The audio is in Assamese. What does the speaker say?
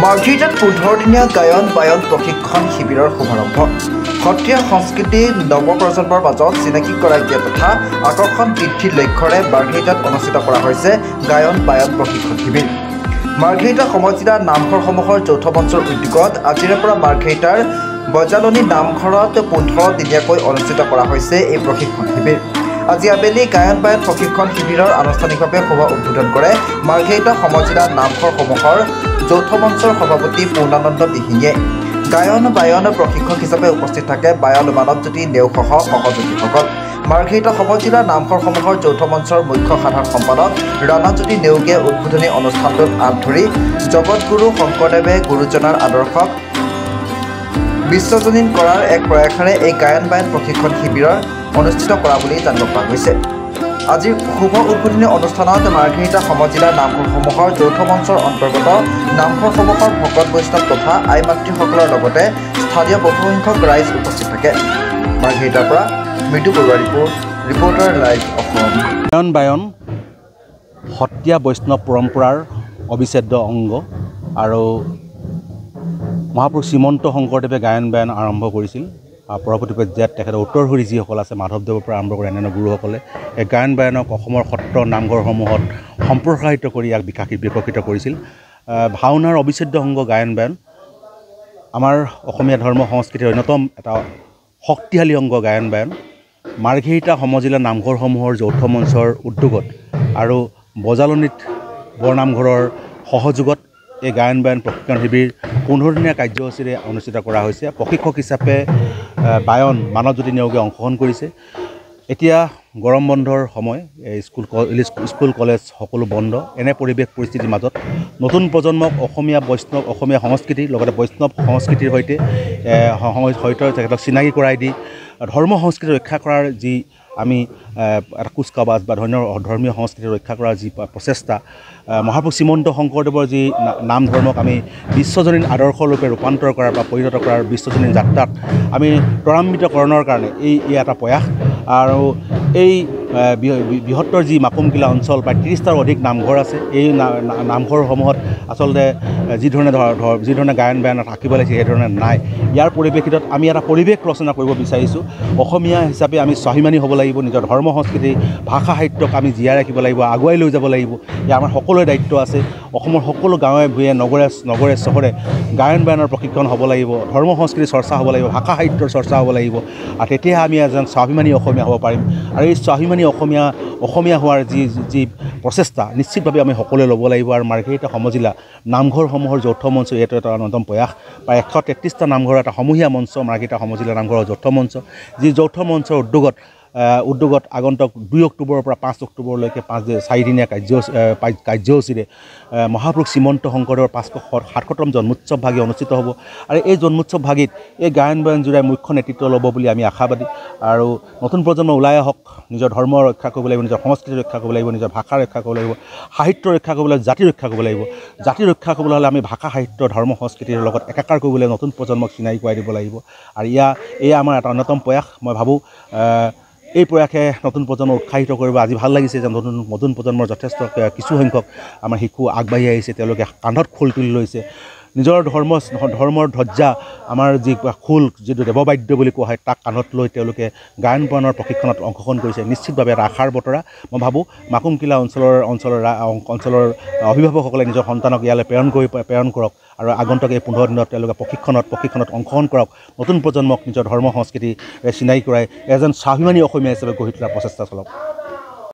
মাৰ্ঘেৰিটাত 15 দিনীয়া গায়ন বায়ন প্ৰশিক্ষণ শিবিৰৰ শুভাৰম্ভ সত্ৰীয়া সংস্কৃতি নৱপ্ৰজন্মৰ মাজত চিনাকি কৰাই দিয়া তথা আকৰ্ষণ বৃদ্ধিৰ লক্ষ্যৰে মাৰ্ঘেৰিটাত অনুষ্ঠিত কৰা হৈছে গায়ন বায়ন প্ৰশিক্ষণ শিবিৰ। মাৰ্ঘেৰিটা সমজিলা নামঘৰসমূহৰ যৌথ মঞ্চৰ উদ্যোগত আজিৰে পৰা মাৰ্ঘেৰিটাৰ বজালনী নামঘৰত 15 দিনীয়াকৈ অনুষ্ঠিত কৰা হৈছে এই প্ৰশিক্ষণ শিবিৰ। আজি আবেলি গায়ন বায়ন প্ৰশিক্ষণ শিবিৰৰ আনুষ্ঠানিকভাৱে শুভ উদ্বোধন কৰে মাৰ্ঘেৰিটা সমজিলা নামঘৰসমূহৰ যৌথ মঞ্চৰ সভাপতি পূৰ্ণানন্দ দিহিঙীয়ে। গায়ন বায়ন প্ৰশিক্ষক হিচাপে উপস্থিত থাকে বায়ন মানৱজ্যোতি নেওসহ সহযোগীসকল। মাৰ্ঘেৰিটা সমজিলা নামঘৰসমূহৰ যৌথ মঞ্চৰ মুখ্য সাধাৰণ সম্পাদক ৰাণাজ্যোতি নেওগে উদ্বোধনী অনুষ্ঠানটোত আঁত ধৰি জগতগুৰু শংকৰদেৱে গুৰুজনাৰ আদৰ্শক বিশ্বজনীন কৰাৰ এক প্ৰয়াসেৰে এই গায়ন বায়ন প্ৰশিক্ষণ শিবিৰৰ অনুষ্ঠিত কৰা বুলি জানিব পৰা গৈছে। আজিৰ শুভ উদ্বোধনী অনুষ্ঠানত মাৰ্ঘেৰিটা সমজিলা নামঘৰসমূহৰ যৌথ মঞ্চৰ অন্তৰ্গত নামঘৰসমূহৰ ভকত বৈষ্ণৱ তথা আই মাতৃসকলৰ লগতে স্থানীয় বহুসংখ্যক ৰাইজ উপস্থিত থাকে। মাৰ্ঘেৰিটাৰ পৰা মৃদু বৰুৱা ৰিপৰ্টাৰ লাইভ অসম। গায়ন বায়ন সত্ৰীয়া বৈষ্ণৱ পৰম্পৰাৰ অবিচ্ছেদ্য অংগ আৰু মহাপুৰুষ শ্ৰীমন্ত শংকৰদেৱে গায়ন বায়ন আৰম্ভ কৰিছিল। পৰৱৰ্তী পৰ্যায়ত তেখেতৰ উত্তৰসূৰী যিসকল আছে মাধৱদেৱৰ পৰা আৰম্ভ কৰি অন্যান্য গুৰুসকলে এই গায়ন বায়নক অসমৰ সত্ৰ নামঘৰসমূহত সম্প্ৰসাৰিত কৰি ইয়াক বিকশিত কৰিছিল। ভাওনাৰ অবিচ্ছেদ্য অংগ গায়ন বায়ন আমাৰ অসমীয়া ধৰ্ম সংস্কৃতিৰ অন্যতম এটা শক্তিশালী অংগ গায়ন বায়ন। মাৰ্ঘেৰিটা সমজিলা নামঘৰসমূহৰ যৌথ মঞ্চৰ উদ্যোগত আৰু বজালনীত বৰনামঘৰৰ সহযোগত এই গায়ন বায়ন প্ৰশিক্ষণ শিবিৰ 15 দিনীয়া কাৰ্যসূচীৰে অনুষ্ঠিত কৰা হৈছে। প্ৰশিক্ষক হিচাপে বায়ন মানৱজ্যোতি নেওগে অংশগ্ৰহণ কৰিছে। এতিয়া গৰম বন্ধৰ সময়, স্কুল কলেজ সকলো বন্ধ। এনে পৰিস্থিতিৰ মাজত নতুন প্ৰজন্মক অসমীয়া সংস্কৃতিৰ লগতে বৈষ্ণৱ সংস্কৃতিৰ সৈতে তেখেতক চিনাকি কৰাই দি ধৰ্ম সংস্কৃতি ৰক্ষা কৰাৰ যি আমি এটা কুচকাৱাজ বা ধৰ্মীয় সংস্কৃতি ৰক্ষা কৰাৰ যি প্ৰচেষ্টা, মহাপুৰুষ শ্ৰীমন্ত শংকৰদেৱৰ যি নাম ধৰ্মক আমি বিশ্বজনীন আদৰ্শৰূপে ৰূপান্তৰ কৰাৰ বা পৰিণত কৰাৰ বিশ্বজনীন যাত্ৰাত আমি ত্বৰান্বিতকৰণৰ কাৰণে এই এটা প্ৰয়াস। আৰু এই বৃহত্তৰ যি মাকুমকিলা অঞ্চল প্ৰায় 30টাৰো অধিক নামঘৰ আছে। এই নামঘৰসমূহত আচলতে যি ধৰণে গায়ন বায়ন থাকিব লাগিছে সেইধৰণে নাই। ইয়াৰ পৰিপ্ৰেক্ষিতত আমি এটা পৰিৱেশ ৰচনা কৰিব বিচাৰিছোঁ। অসমীয়া হিচাপে আমি স্বাভিমানী হ'ব লাগিব, নিজৰ ধৰ্ম সংস্কৃতি ভাষা সাহিত্যক আমি জীয়াই ৰাখিব লাগিব, আগুৱাই লৈ যাব লাগিব। ইয়াৰ আমাৰ সকলোৰে দায়িত্ব আছে। অসমৰ সকলো গাঁৱে ভূঞে নগৰে চহৰে গায়ন বায়নৰ প্ৰশিক্ষণ হ'ব লাগিব, ধৰ্ম সংস্কৃতিৰ চৰ্চা হ'ব লাগিব, ভাষা সাহিত্যৰ চৰ্চা হ'ব লাগিব। আৰু তেতিয়াহে আমি এজন স্বাভিমানী অসমীয়া হ'ব পাৰিম। আৰু এই স্বাভিমানী অসমীয়া হোৱাৰ যি প্ৰচেষ্টা নিশ্চিতভাৱে আমি সকলোৱে ল'ব লাগিব। আৰু মাৰ্ঘেৰিটা সমজিলা নামঘৰসমূহৰ যৌথ মঞ্চ এইটো এটা অন্যতম প্ৰয়াস। প্ৰায় 133টা নামঘৰৰ এটা সমূহীয়া মঞ্চ মাৰ্ঘেৰিটা সমজিলা নামঘৰৰ যৌথ মঞ্চ, যি যৌথ মঞ্চৰ উদ্যোগত আগন্তুক 2 অক্টোবৰৰ পৰা 5 অক্টোবৰলৈকে 4 দিনীয়া কাৰ্যসূচীৰে মহাপুৰুষ শ্ৰীমন্ত শংকৰদেৱৰ 507তম জন্মোৎসৱ ভাগি অনুষ্ঠিত হ'ব। আৰু এই জন্মোৎসৱ ভাগিত এই গায়ন বায়ন জোৰাই মুখ্য নেতৃত্ব ল'ব বুলি আমি আশাবাদী। আৰু নতুন প্ৰজন্ম ওলাই আহক, নিজৰ ধৰ্ম ৰক্ষা কৰিব লাগিব, নিজৰ সংস্কৃতি ৰক্ষা কৰিব লাগিব, নিজৰ ভাষা ৰক্ষা কৰিব লাগিব, সাহিত্য ৰক্ষা কৰিব লাগিব, জাতি ৰক্ষা কৰিব লাগিব। জাতি ৰক্ষা কৰিবলৈ হ'লে আমি ভাষা সাহিত্য ধৰ্ম সংস্কৃতিৰ লগত একাকাৰ কৰিবলৈ নতুন প্ৰজন্মক চিনাকি কৰাই দিব লাগিব। আৰু এয়া আমাৰ এটা অন্যতম প্ৰয়াস। মই ভাবোঁ এই প্ৰয়াসে নতুন প্ৰজন্মক উৎসাহিত কৰিব। আজি ভাল লাগিছে যে নতুন প্ৰজন্মৰ যথেষ্ট কিছুসংখ্যক আমাৰ শিশু আগবাঢ়ি আহিছে। তেওঁলোকে কান্ধত খোল তুলি লৈছে। নিজৰ ধৰ্মৰ ধ্বজা, আমাৰ যি খোল, যিটো দেৱবাদ্য বুলি কোৱা হয়, তাক কান্ধত লৈ তেওঁলোকে গায়ন বায়নৰ প্ৰশিক্ষণত অংশগ্ৰহণ কৰিছে। নিশ্চিতভাৱে এটা আশাৰ বতৰা। মই ভাবোঁ মাকুমকিলা অঞ্চলৰ অভিভাৱকসকলে নিজৰ সন্তানক ইয়ালৈ প্ৰেৰণ কৰক আৰু আগন্তুক এই 15 দিনত তেওঁলোকে প্ৰশিক্ষণত অংশগ্ৰহণ কৰক। নতুন প্ৰজন্মক নিজৰ ধৰ্ম সংস্কৃতি চিনাকি কৰাই এজন স্বাভিমানী অসমীয়া হিচাপে গঢ়ি তোলাৰ প্ৰচেষ্টা চলাওক।